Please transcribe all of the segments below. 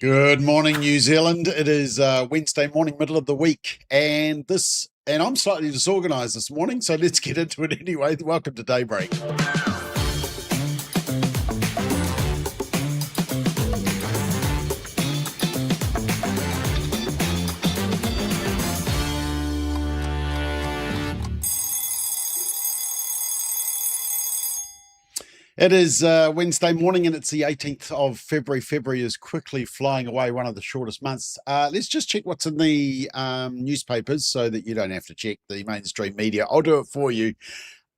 Good morning, New Zealand. It is Wednesday morning, middle of the week, and I'm slightly disorganized this morning, so let's get into it anyway. Welcome to Daybreak. It is Wednesday morning and it's the 18th of February. February is quickly flying away, one of the shortest months. Let's just check what's in the newspapers so that you don't have to check the mainstream media. I'll do it for you.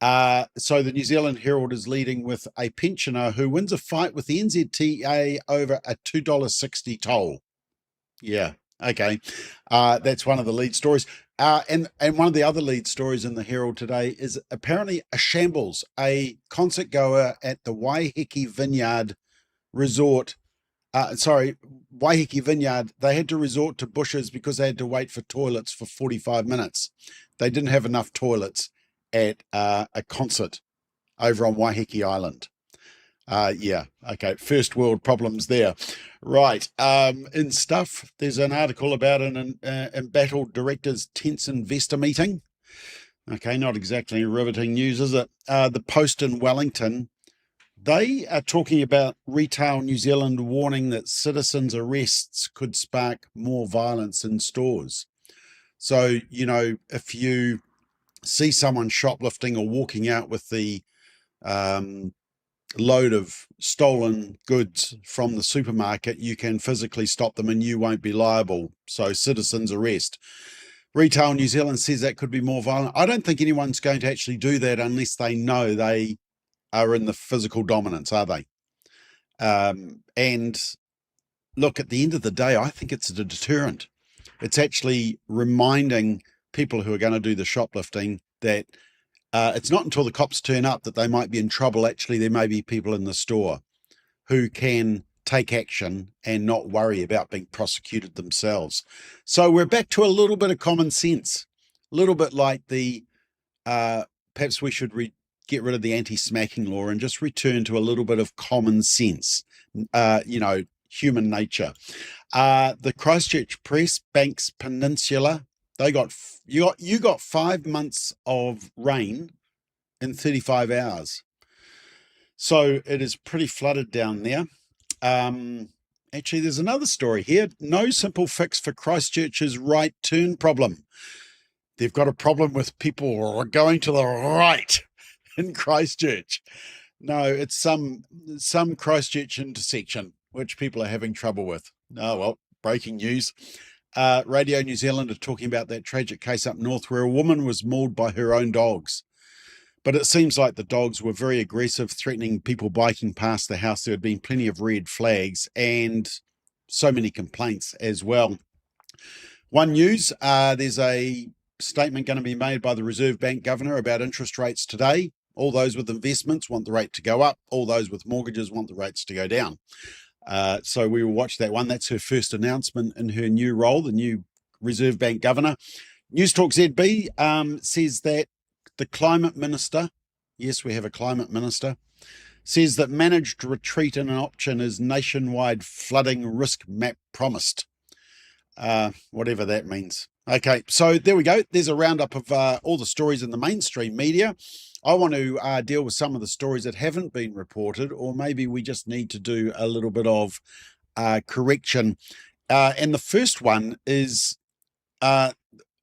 So the New Zealand Herald is leading with a pensioner who wins a fight with the NZTA over a $2.60 toll. Yeah, okay. That's one of the lead stories. And one of the other lead stories in the Herald today is apparently a shambles. A concert goer at the Waiheke Vineyard Resort, Waiheke Vineyard, they had to resort to bushes because they had to wait for toilets for 45 minutes. They didn't have enough toilets at a concert over on Waiheke Island. Yeah, okay, first world problems there. Right, in Stuff, there's an article about an embattled director's tense investor meeting. Okay, not exactly riveting news, is it? The Post in Wellington, they are talking about Retail New Zealand warning that citizens' arrests could spark more violence in stores. So, if you see someone shoplifting or walking out with the load of stolen goods from the supermarket, you can physically stop them and you won't be liable. So citizens arrest. Retail New Zealand says that could be more violent. I don't think anyone's going to actually do that unless they know they are in the physical dominance, are they? And look, at the end of the day, I think it's a deterrent. It's actually reminding people who are going to do the shoplifting that it's not until the cops turn up that they might be in trouble. Actually, there may be people in the store who can take action and not worry about being prosecuted themselves. So we're back to a little bit of common sense, a little bit like the perhaps we should get rid of the anti-smacking law and just return to a little bit of common sense, human nature. The Christchurch Press, Banks Peninsula, you got 5 months of rain in 35 hours. So it is pretty flooded down there. Actually, there's another story here. No simple fix for Christchurch's right turn problem. They've got a problem with people going to the right in Christchurch. No, it's some Christchurch intersection which people are having trouble with. Oh, well, breaking news. Radio New Zealand are talking about that tragic case up north where a woman was mauled by her own dogs. But it seems like the dogs were very aggressive, threatening people biking past the house. There had been plenty of red flags and so many complaints as well. One news, there's a statement going to be made by the Reserve Bank Governor about interest rates today. All those with investments want the rate to go up. All those with mortgages want the rates to go down. So we will watch that one. That's her first announcement in her new role, the new Reserve Bank Governor. News Talk ZB says that the climate minister, yes, we have a climate minister, says that managed retreat in an option is nationwide flooding risk map promised. Whatever that means. Okay, so there we go. There's a roundup of all the stories in the mainstream media. I want to deal with some of the stories that haven't been reported, or maybe we just need to do a little bit of correction. And the first one is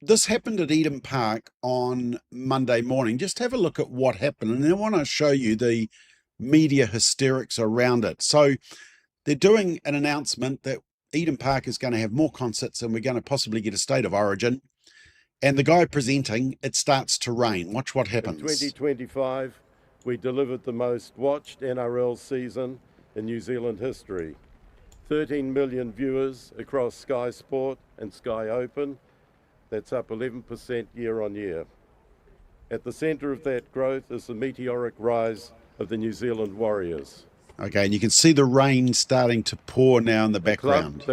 this happened at Eden Park on Monday morning. Just have a look at what happened, and then I want to show you the media hysterics around it. So they're doing an announcement that Eden Park is going to have more concerts and we're going to possibly get a state of origin. And the guy presenting, it starts to rain. Watch what happens. In 2025, we delivered the most watched NRL season in New Zealand history. 13 million viewers across Sky Sport and Sky Open. That's up 11% year on year. At the centre of that growth is the meteoric rise of the New Zealand Warriors. Okay, and you can see the rain starting to pour now in the background.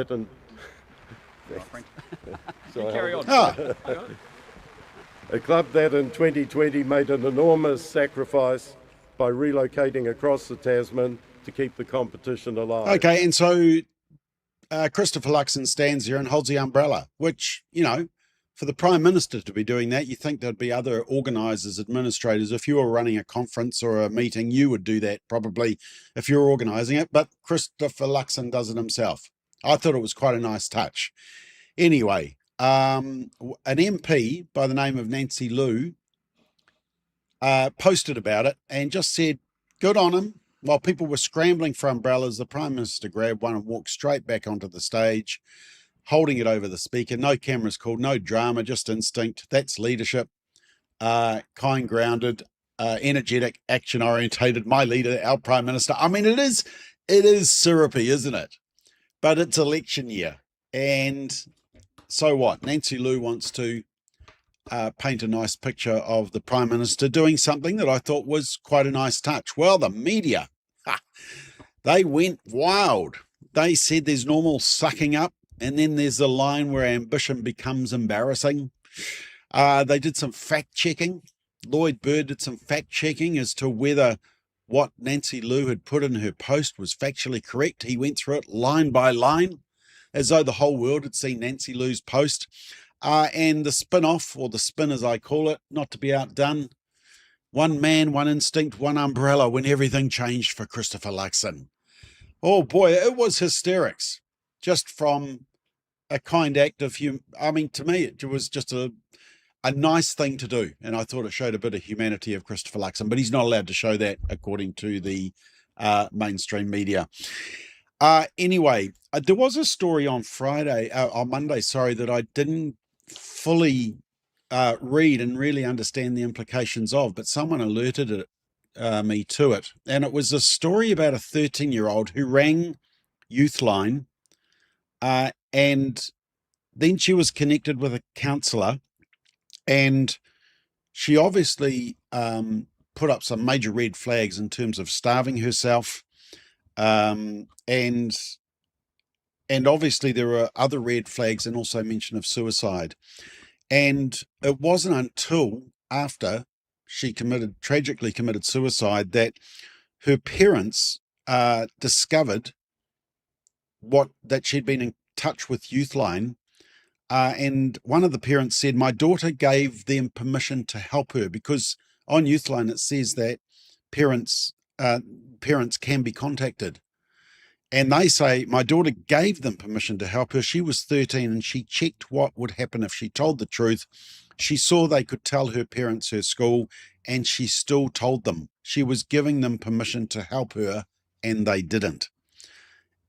Carry on. A club that in 2020 made an enormous sacrifice by relocating across the Tasman to keep the competition alive. Okay, and so Christopher Luxon stands there and holds the umbrella, which, you know, for the Prime Minister to be doing that, you think there'd be other organisers, administrators. If you were running a conference or a meeting, you would do that probably if you were organising it. But Christopher Luxon does it himself. I thought it was quite a nice touch. Anyway, an MP by the name of Nancy Liu posted about it and just said, good on him. While people were scrambling for umbrellas, the Prime Minister grabbed one and walked straight back onto the stage, holding it over the speaker. No cameras called, no drama, just instinct. That's leadership. Kind, grounded, energetic, action-orientated. My leader, our Prime Minister. I mean, it is syrupy, isn't it? But it's election year. And so what? Nancy Liu wants to paint a nice picture of the Prime Minister doing something that I thought was quite a nice touch. Well, the media, they went wild. They said there's normal sucking up, and then there's the line where ambition becomes embarrassing. They did some fact-checking. Lloyd Bird did some fact-checking as to whether what Nancy Liu had put in her post was factually correct. He went through it line by line, as though the whole world had seen Nancy Liu's post. And the spin-off, or the spin as I call it, not to be outdone, one man, one instinct, one umbrella, when everything changed for Christopher Luxon. Oh boy, it was hysterics, just from a kind act of I mean, to me, it was just a nice thing to do. And I thought it showed a bit of humanity of Christopher Luxon, but he's not allowed to show that according to the mainstream media. Anyway, there was a story on Monday, that I didn't fully read and really understand the implications of, but someone alerted me to it. And it was a story about a 13-year-old who rang Youthline, and then she was connected with a counsellor, and she obviously put up some major red flags in terms of starving herself, and obviously there were other red flags and also mention of suicide. And it wasn't until after she tragically committed suicide that her parents discovered that she'd been in touch with Youthline. And one of the parents said, my daughter gave them permission to help her, because on Youthline it says that parents can be contacted. And they say, my daughter gave them permission to help her. She was 13 and she checked what would happen if she told the truth. She saw they could tell her parents her school, and she still told them. She was giving them permission to help her, and they didn't.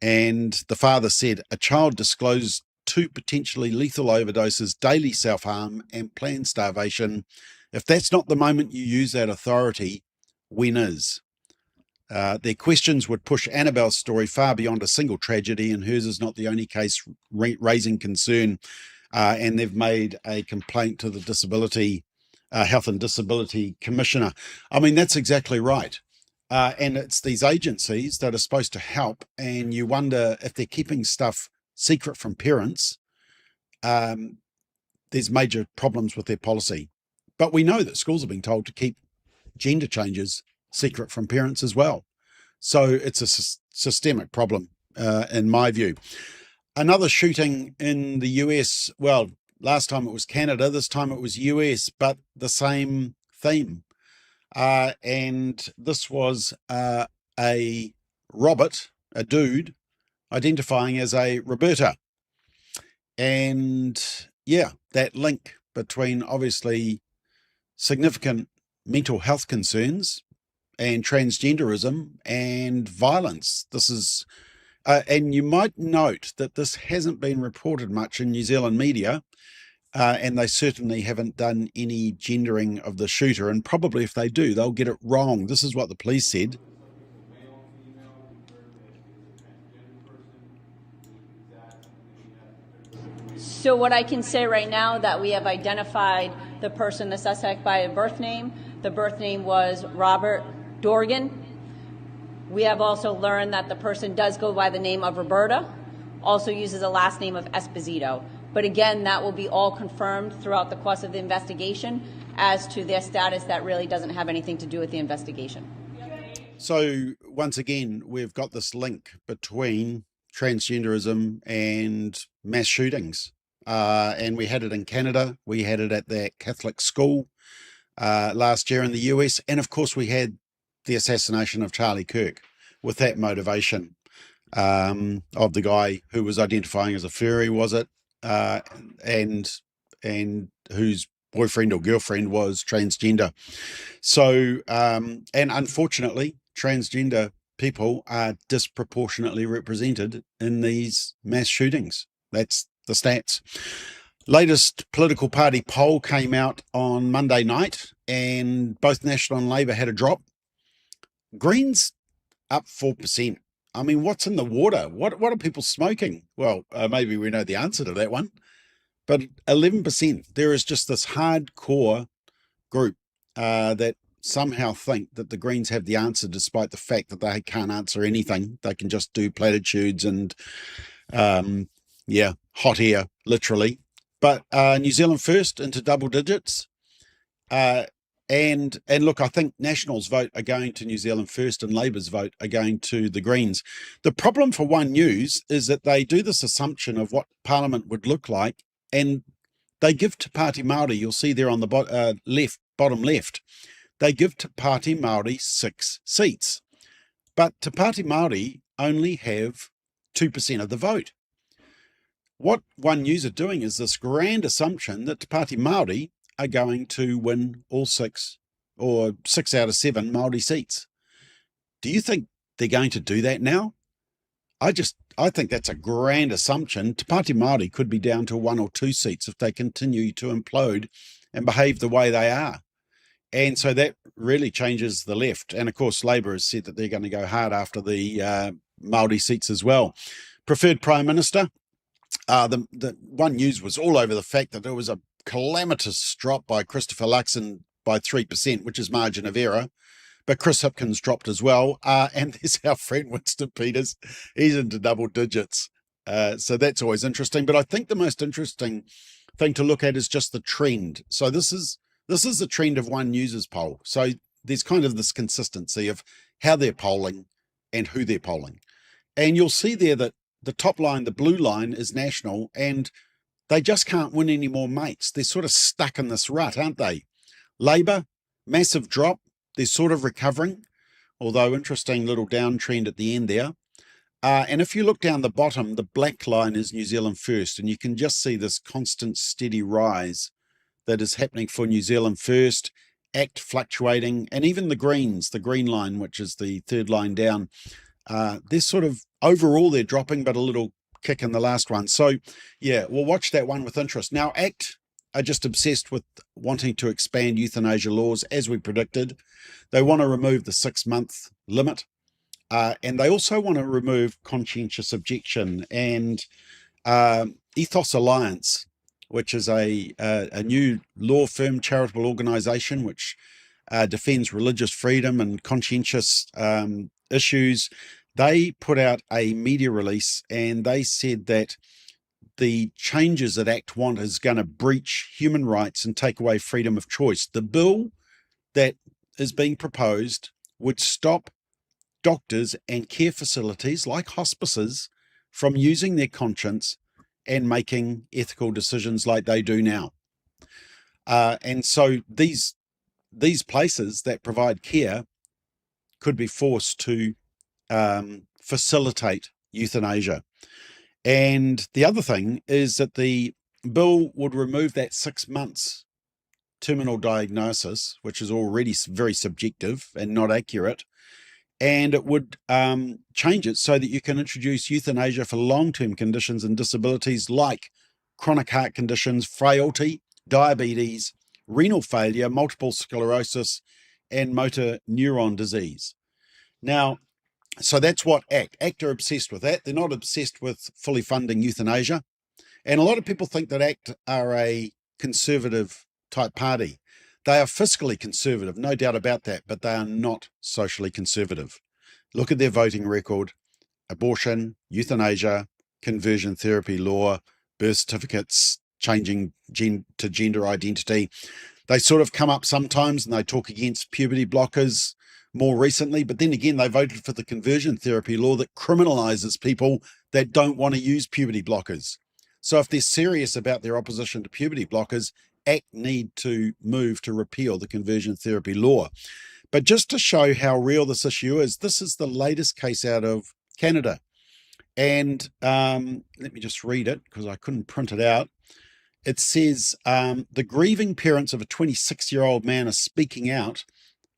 And the father said, a child disclosed 2 potentially lethal overdoses, daily self-harm, and planned starvation. If that's not the moment you use that authority, when is? Their questions would push Annabelle's story far beyond a single tragedy, and hers is not the only case raising concern. And they've made a complaint to the Disability Health and Disability Commissioner. I mean, that's exactly right. And it's these agencies that are supposed to help, and you wonder if they're keeping stuff secret from parents. There's major problems with their policy. But we know that schools are being told to keep gender changes secret from parents as well. So it's a systemic problem, in my view. Another shooting in the US, well, last time it was Canada, this time it was US, but the same theme. And this was a Robert, a dude, identifying as a Roberta. And yeah, that link between obviously significant mental health concerns and transgenderism and violence. This is, and you might note that this hasn't been reported much in New Zealand media, and they certainly haven't done any gendering of the shooter, and probably if they do, they'll get it wrong. This is what the police said. So what I can say right now, that we have identified the person, the suspect, by a birth name. The birth name was Robert Dorgan. We have also learned that the person does go by the name of Roberta, also uses a last name of Esposito. But again, that will be all confirmed throughout the course of the investigation as to their status. That really doesn't have anything to do with the investigation. So once again, we've got this link between transgenderism and mass shootings. And we had it in Canada. We had it at that Catholic school last year in the US. And of course, we had the assassination of Charlie Kirk with that motivation of the guy who was identifying as a furry, was it? And whose boyfriend or girlfriend was transgender. So, and unfortunately, transgender people are disproportionately represented in these mass shootings. That's the stats. Latest political party poll came out on Monday night, and both National and Labour had a drop. Greens up 4%. I mean, what's in the water? What are people smoking? Well, maybe we know the answer to that one. But 11%, there is just this hardcore group that somehow think that the Greens have the answer, despite the fact that they can't answer anything. They can just do platitudes and, hot air, literally. But New Zealand First into double digits. And look, I think Nationals vote are going to New Zealand First and Labour's vote are going to the Greens. The problem for One News is that they do this assumption of what Parliament would look like, and they give to Party Māori, you'll see there on the bottom left, they give to Party Māori 6 seats. But Te Pāti Māori only have 2% of the vote. What One News are doing is this grand assumption that Te Pāti Māori are going to win all 6 or 6 out of 7 Māori seats. Do you think they're going to do that now? I think that's a grand assumption. Te Pāti Māori could be down to 1 or 2 seats if they continue to implode and behave the way they are. And so that really changes the left. And of course, Labour has said that they're going to go hard after the Māori seats as well. Preferred Prime Minister, the One News was all over the fact that there was a calamitous drop by Christopher Luxon by 3%, which is margin of error. But Chris Hipkins dropped as well. And there's our friend Winston Peters. He's into double digits. So that's always interesting. But I think the most interesting thing to look at is just the trend. So this is the trend of One News's poll. So there's kind of this consistency of how they're polling and who they're polling. And you'll see there that the top line, the blue line, is National, and they just can't win any more mates. They're sort of stuck in this rut, aren't they? Labour, massive drop. They're sort of recovering, although interesting little downtrend at the end there. And if you look down the bottom, the black line is New Zealand First, and you can just see this constant steady rise that is happening for New Zealand First, ACT fluctuating, and even the Greens, the green line, which is the third line down, they're sort of, overall they're dropping, but a little kick in the last one. So yeah, we'll watch that one with interest. Now, ACT are just obsessed with wanting to expand euthanasia laws, as we predicted. They want to remove the 6-month limit, and they also want to remove conscientious objection. And Ethos Alliance, which is a new law firm charitable organisation which defends religious freedom and conscientious issues, they put out a media release and they said that the changes that ACT want is going to breach human rights and take away freedom of choice. The bill that is being proposed would stop doctors and care facilities like hospices from using their conscience and making ethical decisions like they do now. And so these places that provide care could be forced to facilitate euthanasia. And the other thing is that the bill would remove that 6 months terminal diagnosis, which is already very subjective and not accurate, and it would change it so that you can introduce euthanasia for long-term conditions and disabilities like chronic heart conditions, frailty, diabetes, renal failure, multiple sclerosis, and motor neuron disease. Now, so that's what ACT are obsessed with that. They're not obsessed with fully funding euthanasia. And a lot of people think that ACT are a conservative type party. They are fiscally conservative, no doubt about that, but they are not socially conservative. Look at their voting record: abortion, euthanasia, conversion therapy law, birth certificates, changing to gender identity. They sort of come up sometimes and they talk against puberty blockers, more recently, but then again, they voted for the conversion therapy law that criminalizes people that don't want to use puberty blockers. So if they're serious about their opposition to puberty blockers, ACT need to move to repeal the conversion therapy law. But just to show how real this issue is, this is the latest case out of Canada. And let me just read it because I couldn't print it out. It says, the grieving parents of a 26-year-old man are speaking out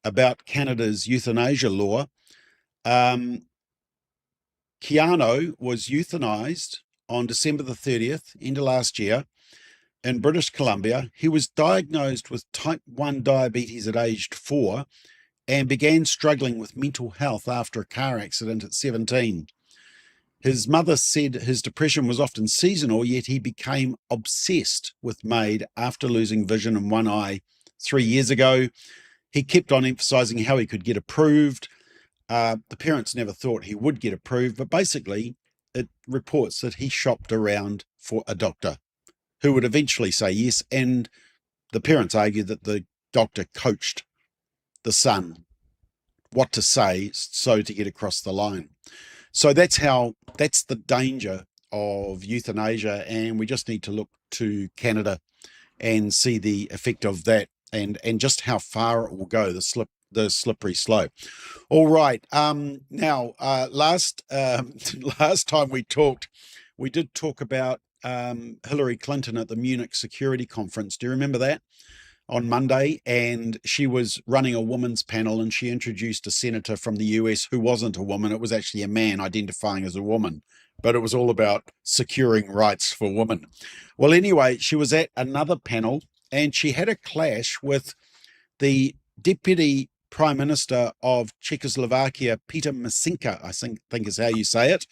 about Canada's euthanasia law. Keanu was euthanized on December the 30th, end of last year, in British Columbia. He was diagnosed with type 1 diabetes at aged 4 and began struggling with mental health after a car accident at 17. His mother said his depression was often seasonal, yet he became obsessed with MAID after losing vision in one eye 3 years ago. He kept on emphasizing how he could get approved. The parents never thought he would get approved, but basically it reports that he shopped around for a doctor who would eventually say yes, and the parents argue that the doctor coached the son what to say so to get across the line. So that's the danger of euthanasia, and we just need to look to Canada and see the effect of that and just how far it will go, the slippery slope. All right. Now, last time we talked, we did talk about Hillary Clinton at the Munich Security Conference. Do you remember that? On Monday, and she was running a women's panel, and she introduced a senator from the US who wasn't a woman. It was actually a man identifying as a woman, but it was all about securing rights for women. Well, anyway, she was at another panel, and she had a clash with the Deputy Prime Minister of Czechoslovakia, Peter Masinka, I think is how you say it.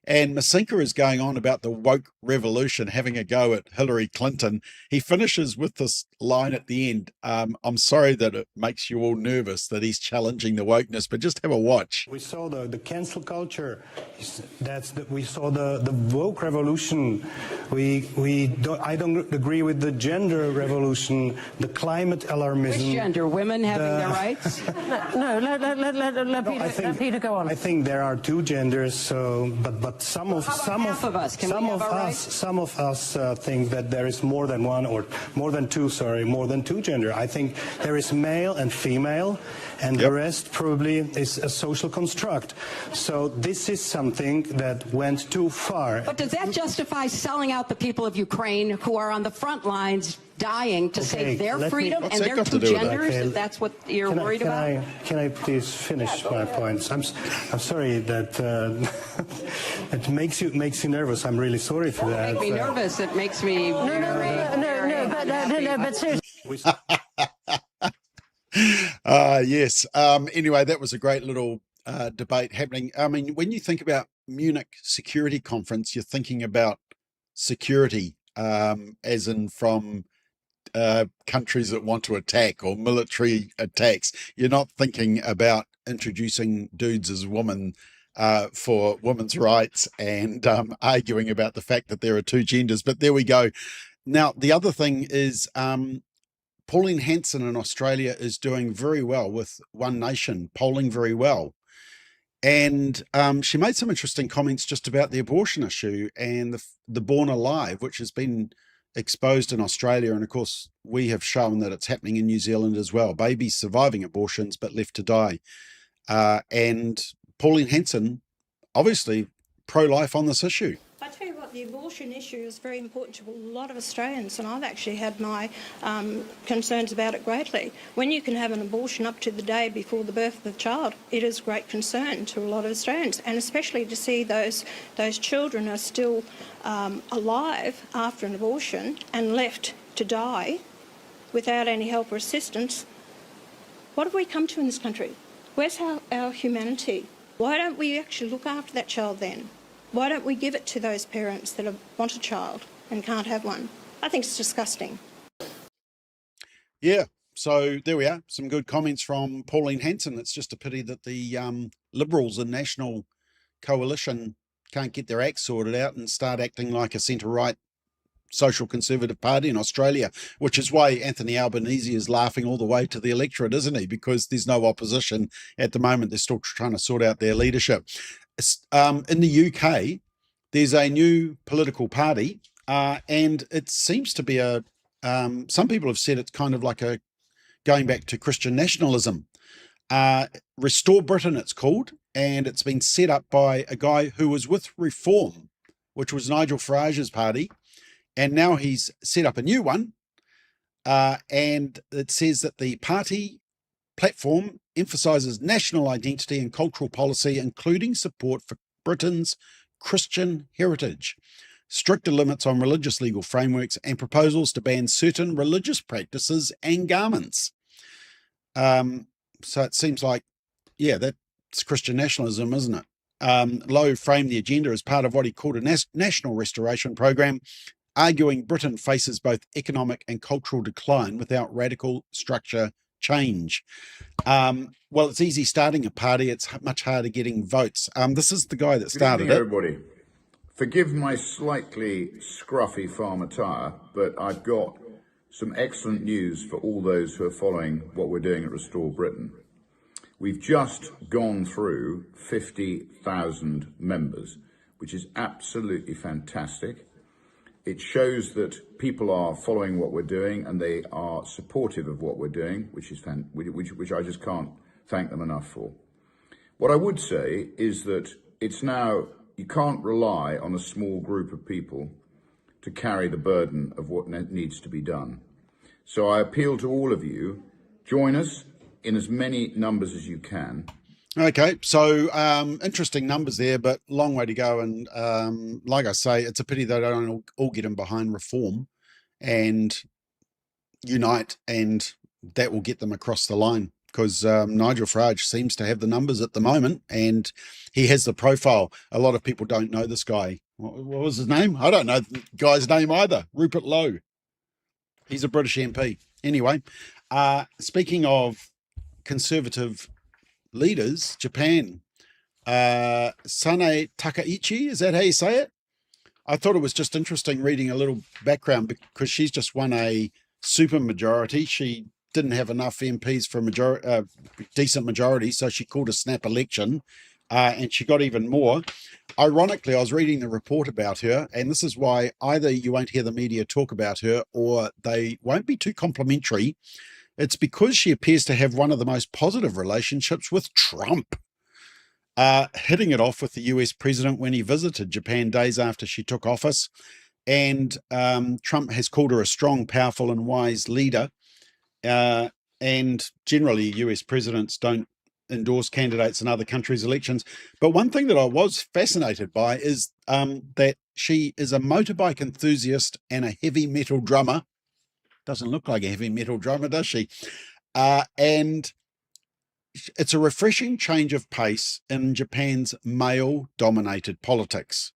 And Masinka is going on about the woke revolution, having a go at Hillary Clinton. He finishes with this line at the end. I'm sorry that it makes you all nervous that he's challenging the wokeness, but just have a watch. We saw the cancel culture. We saw the woke revolution. I don't agree with the gender revolution, the climate alarmism. Which gender? Women having their rights? No, let Peter go on. I think there are two genders. So, but some of us think that there is more than one, or more than two gender. I think there is male and female, and the rest probably is a social construct. So this is something that went too far. But does that justify selling out the people of Ukraine who are on the front lines dying to save their freedom and their two genders, if that's what you're worried about? Can I please finish my points? I'm sorry that it makes you nervous. I'm really sorry for that. It makes me nervous. It makes me but seriously. Yes. Anyway, that was a great little debate happening. I mean, when you think about Munich Security Conference, you're thinking about security, as in from countries that want to attack or military attacks. You're not thinking about introducing dudes as women for women's rights and arguing about the fact that there are two genders. But there we go. Now, the other thing is Pauline Hanson in Australia is doing very well with One Nation, polling very well. And she made some interesting comments just about the abortion issue and the Born Alive, which has been exposed in Australia. And of course, we have shown that it's happening in New Zealand as well. Babies surviving abortions, but left to die. And Pauline Hanson, obviously pro-life on this issue. I tell you what, the abortion issue is very important to a lot of Australians, and I've actually had my concerns about it greatly. When you can have an abortion up to the day before the birth of the child, it is great concern to a lot of Australians, and especially to see those children are still alive after an abortion and left to die without any help or assistance. What have we come to in this country? Where's our humanity? Why don't we actually look after that child then? Why don't we give it to those parents that want a child and can't have one? I think it's disgusting. Yeah, so there we are. Some good comments from Pauline Hanson. It's just a pity that the Liberals and National Coalition can't get their act sorted out and start acting like a centre-right social conservative party in Australia, which is why Anthony Albanese is laughing all the way to the electorate, isn't he? Because there's no opposition at the moment. They're still trying to sort out their leadership. In the UK, there's a new political party, and it seems to be some people have said it's kind of like a going back to Christian nationalism. Restore Britain, it's called, and it's been set up by a guy who was with Reform, which was Nigel Farage's party, and now he's set up a new one, and it says that the party platform emphasises national identity and cultural policy, including support for Britain's Christian heritage, stricter limits on religious legal frameworks, and proposals to ban certain religious practices and garments. So it seems like, yeah, that's Christian nationalism, isn't it? Lowe framed the agenda as part of what he called a national restoration program, arguing Britain faces both economic and cultural decline without radical structure change. Well, it's easy starting a party. It's much harder getting votes. This is the guy that started it. Everybody, forgive my slightly scruffy farm attire, but I've got some excellent news for all those who are following what we're doing at Restore Britain. We've just gone through 50,000 members, which is absolutely fantastic. It shows that people are following what we're doing and they are supportive of what we're doing, which I just can't thank them enough for. What I would say is that it's now, you can't rely on a small group of people to carry the burden of what needs to be done. So I appeal to all of you, join us in as many numbers as you can. Okay, so interesting numbers there, but long way to go. And like I say, it's a pity they don't all get in behind Reform and unite, and that will get them across the line, because Nigel Farage seems to have the numbers at the moment, and he has the profile. A lot of people don't know this guy. What was his name? I don't know the guy's name either. Rupert Lowe. He's a British MP. Anyway, speaking of conservative leaders, Japan, Sane Takaichi, is that how you say it? I thought it was just interesting reading a little background, because she's just won a super majority. She didn't have enough MPs for a decent majority, so she called a snap election, and she got even more. Ironically, I was reading the report about her, and this is why either you won't hear the media talk about her or they won't be too complimentary. It's because she appears to have one of the most positive relationships with Trump, hitting it off with the US president when he visited Japan days after she took office. And Trump has called her a strong, powerful, and wise leader. And generally, US presidents don't endorse candidates in other countries' elections. But one thing that I was fascinated by is that she is a motorbike enthusiast and a heavy metal drummer. Doesn't look like a heavy metal drummer, does she? And it's a refreshing change of pace in Japan's male-dominated politics.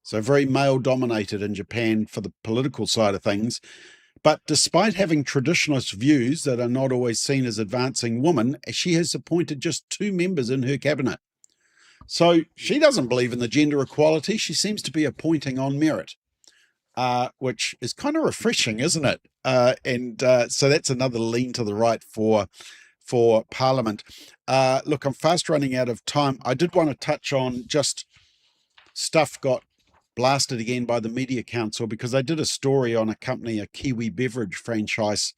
So very male-dominated in Japan for the political side of things. But despite having traditionalist views that are not always seen as advancing women, she has appointed just 2 members in her cabinet. So she doesn't believe in the gender equality. She seems to be appointing on merit, which is kind of refreshing, isn't it? So that's another lean to the right for Parliament. Look, I'm fast running out of time. I did want to touch on just stuff got blasted again by the Media Council, because I did a story on a company, a Kiwi beverage franchise,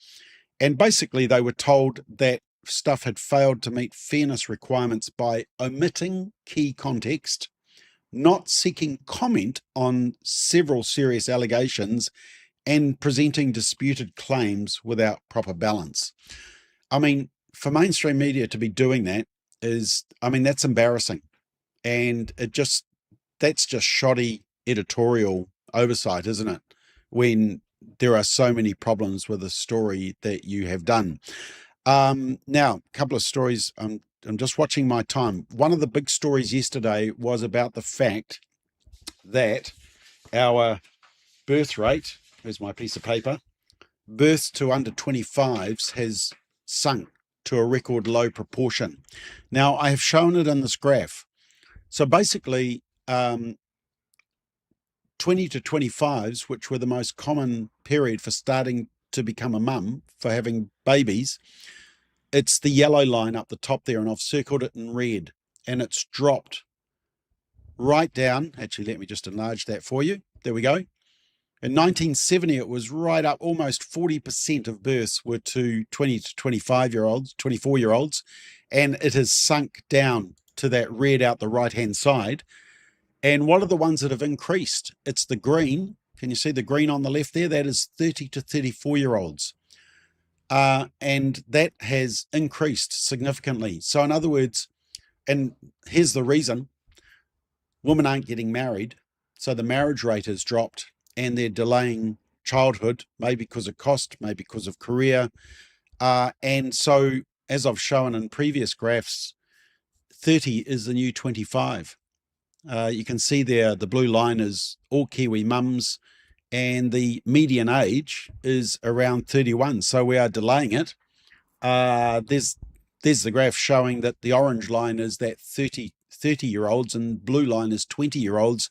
and basically they were told that stuff had failed to meet fairness requirements by omitting key context, not seeking comment on several serious allegations, and presenting disputed claims without proper balance. I mean, for mainstream media to be doing that is, I mean, that's embarrassing. And that's just shoddy editorial oversight, isn't it? When there are so many problems with the story that you have done. Now, a couple of stories. I'm just watching my time. One of the big stories yesterday was about the fact that our birth rate, here's my piece of paper, births to under 25s has sunk to a record low proportion. Now, I have shown it in this graph. So basically, 20 to 25s, which were the most common period for starting to become a mum, for having babies, it's the yellow line up the top there, and I've circled it in red, and it's dropped right down. Actually, let me just enlarge that for you. There we go. In 1970, it was right up, almost 40% of births were to 20 to 25-year-olds, 24-year-olds, and it has sunk down to that red out the right-hand side. And what are the ones that have increased? It's the green. Can you see the green on the left there? That is 30 to 34-year-olds. And that has increased significantly. So in other words, and here's the reason, women aren't getting married, so the marriage rate has dropped, and they're delaying childhood, maybe because of cost, maybe because of career. And so, as I've shown in previous graphs, 30 is the new 25. You can see there the blue line is all Kiwi mums, and the median age is around 31. So we are delaying it. There's the graph showing that the orange line is that 30-year-olds and blue line is 20-year-olds.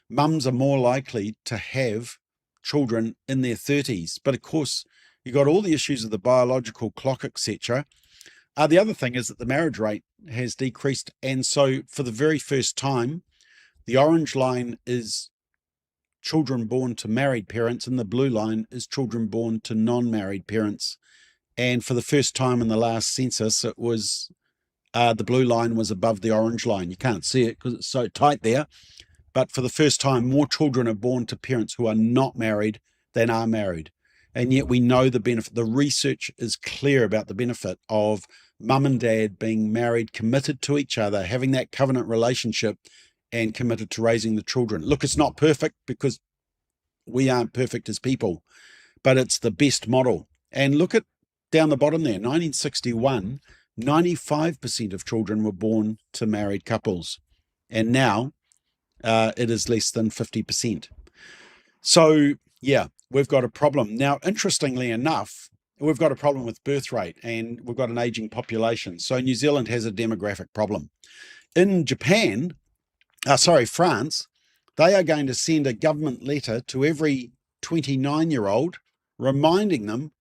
Mums are more likely to have children in their 30s. But of course, you've got all the issues of the biological clock, etc. The other thing is that the marriage rate has decreased. And so for the very first time, the orange line is children born to married parents, and the blue line is children born to non-married parents. And for the first time in the last census, it was the blue line was above the orange line. You can't see it because it's so tight there. But for the first time, more children are born to parents who are not married than are married. And yet we know the benefit. The research is clear about the benefit of mum and dad being married, committed to each other, having that covenant relationship, and committed to raising the children. Look, it's not perfect because we aren't perfect as people, but it's the best model. And look at down the bottom there, 1961, 95% of children were born to married couples. And now it is less than 50%. So, yeah, we've got a problem. Now, interestingly enough, we've got a problem with birth rate, and we've got an aging population. So New Zealand has a demographic problem. In France, they are going to send a government letter to every 29-year-old reminding them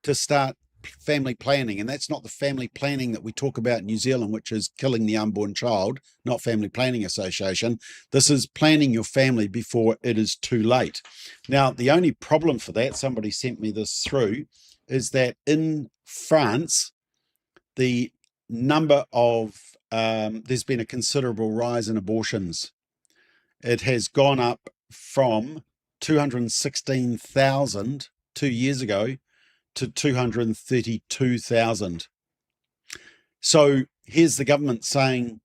to start family planning. And that's not the family planning that we talk about in New Zealand, which is killing the unborn child, not Family Planning Association. This is planning your family before it is too late. Now, the only problem for that, somebody sent me this through, is that in France, the number of, there's been a considerable rise in abortions. It has gone up from 216,000 2 years ago to 232,000. So here's the government saying,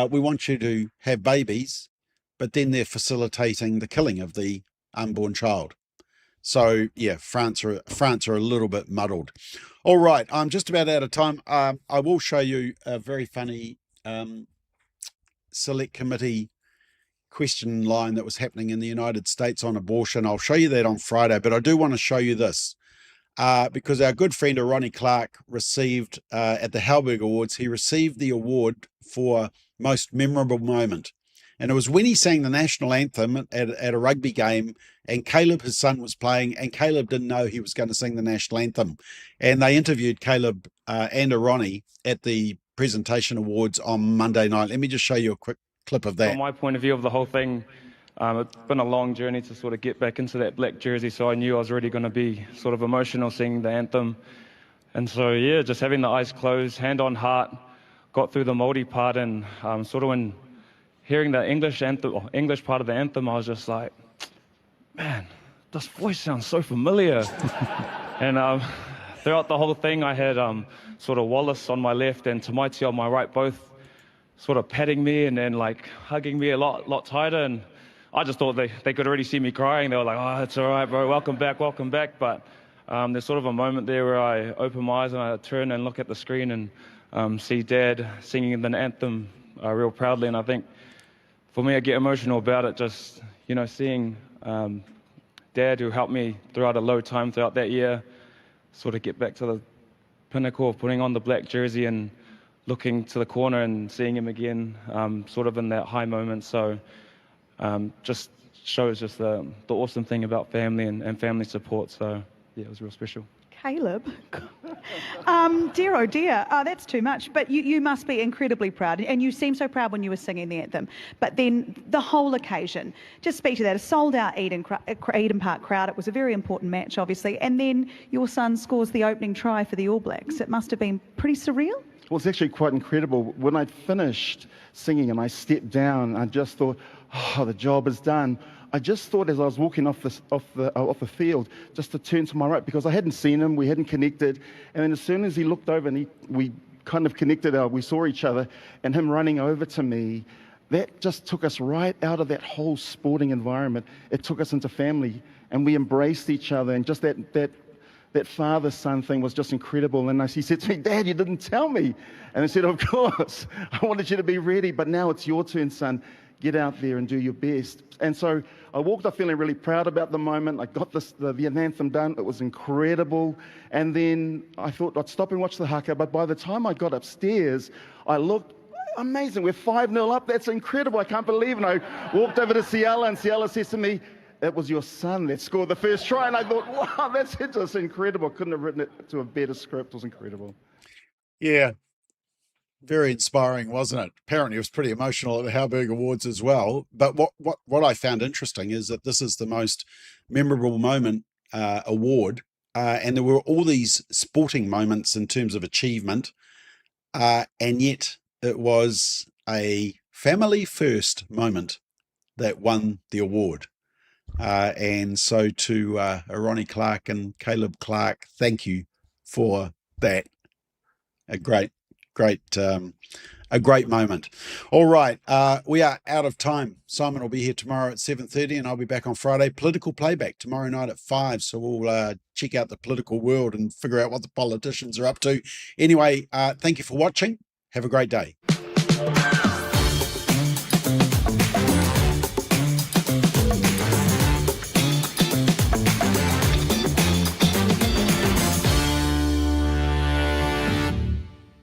we want you to have babies, but then they're facilitating the killing of the unborn child. So yeah, France are a little bit muddled. All right, I'm just about out of time. I will show you a very funny select committee question line that was happening in the United States on abortion. I'll show you that on Friday, but I do want to show you this. Because our good friend Ronnie Clarke received, at the Halberg Awards, he received the award for most memorable moment. And it was when he sang the national anthem at a rugby game, and Caleb, his son, was playing, and Caleb didn't know he was going to sing the national anthem. And they interviewed Caleb and Ronnie at the presentation awards on Monday night. Let me just show you a quick clip of that. From my point of view of the whole thing, it's been a long journey to sort of get back into that black jersey, so I knew I was really going to be sort of emotional singing the anthem. And so, yeah, just having the eyes closed, hand on heart, got through the Māori part, and sort of when hearing the English anthem, or English part of the anthem, I was just like, man, this voice sounds so familiar. And throughout the whole thing, I had sort of Wallace on my left and Tamaiti on my right, both sort of patting me and then like hugging me a lot tighter. And I just thought they could already see me crying. They were like, oh, it's all right, bro, welcome back. But there's sort of a moment there where I open my eyes and I turn and look at the screen and see Dad singing the anthem real proudly. And I think for me, I get emotional about it, just, you know, seeing Dad, who helped me throughout a low time throughout that year, sort of get back to the pinnacle of putting on the black jersey and looking to the corner and seeing him again, sort of in that high moment. So just shows just the awesome thing about family and family support. So yeah, it was real special. Caleb, dear oh dear, that's too much. But you must be incredibly proud, and you seem so proud when you were singing the anthem. But then the whole occasion, just speak to that. A sold-out Eden Park crowd. It was a very important match, obviously. And then your son scores the opening try for the All Blacks. It must have been pretty surreal. Well, it's actually quite incredible. When I'd finished singing and I stepped down, I just thought, oh, the job is done. I just thought as I was walking off the field, just to turn to my right, because I hadn't seen him, we hadn't connected, and then as soon as he looked over and we kind of connected, we saw each other, and him running over to me, that just took us right out of that whole sporting environment. It took us into family, and we embraced each other, and just that father-son thing was just incredible. And he said to me, Dad, you didn't tell me. And I said, of course, I wanted you to be ready, but now it's your turn, son. Get out there and do your best. And so I walked up feeling really proud about the moment. I got the anthem done. It was incredible. And then I thought I'd stop and watch the haka. But by the time I got upstairs, I looked, amazing, we're 5-0 up. That's incredible. I can't believe it. And I walked over to Ciala, and Ciala says to me, that was your son that scored the first try. And I thought, wow, that's just incredible. Couldn't have written it to a better script. It was incredible. Yeah. Very inspiring, wasn't it? Apparently it was pretty emotional at the Halberg Awards as well. But what I found interesting is that this is the most memorable moment award. And there were all these sporting moments in terms of achievement. And yet it was a family first moment that won the award. And so to Ronnie Clarke and Caleb Clarke, thank you for that. A great moment. All right, we are out of time. Simon will be here tomorrow at 7:30, and I'll be back on Friday. Political playback tomorrow night at 5. So we'll check out the political world and figure out what the politicians are up to. Anyway, thank you for watching. Have a great day.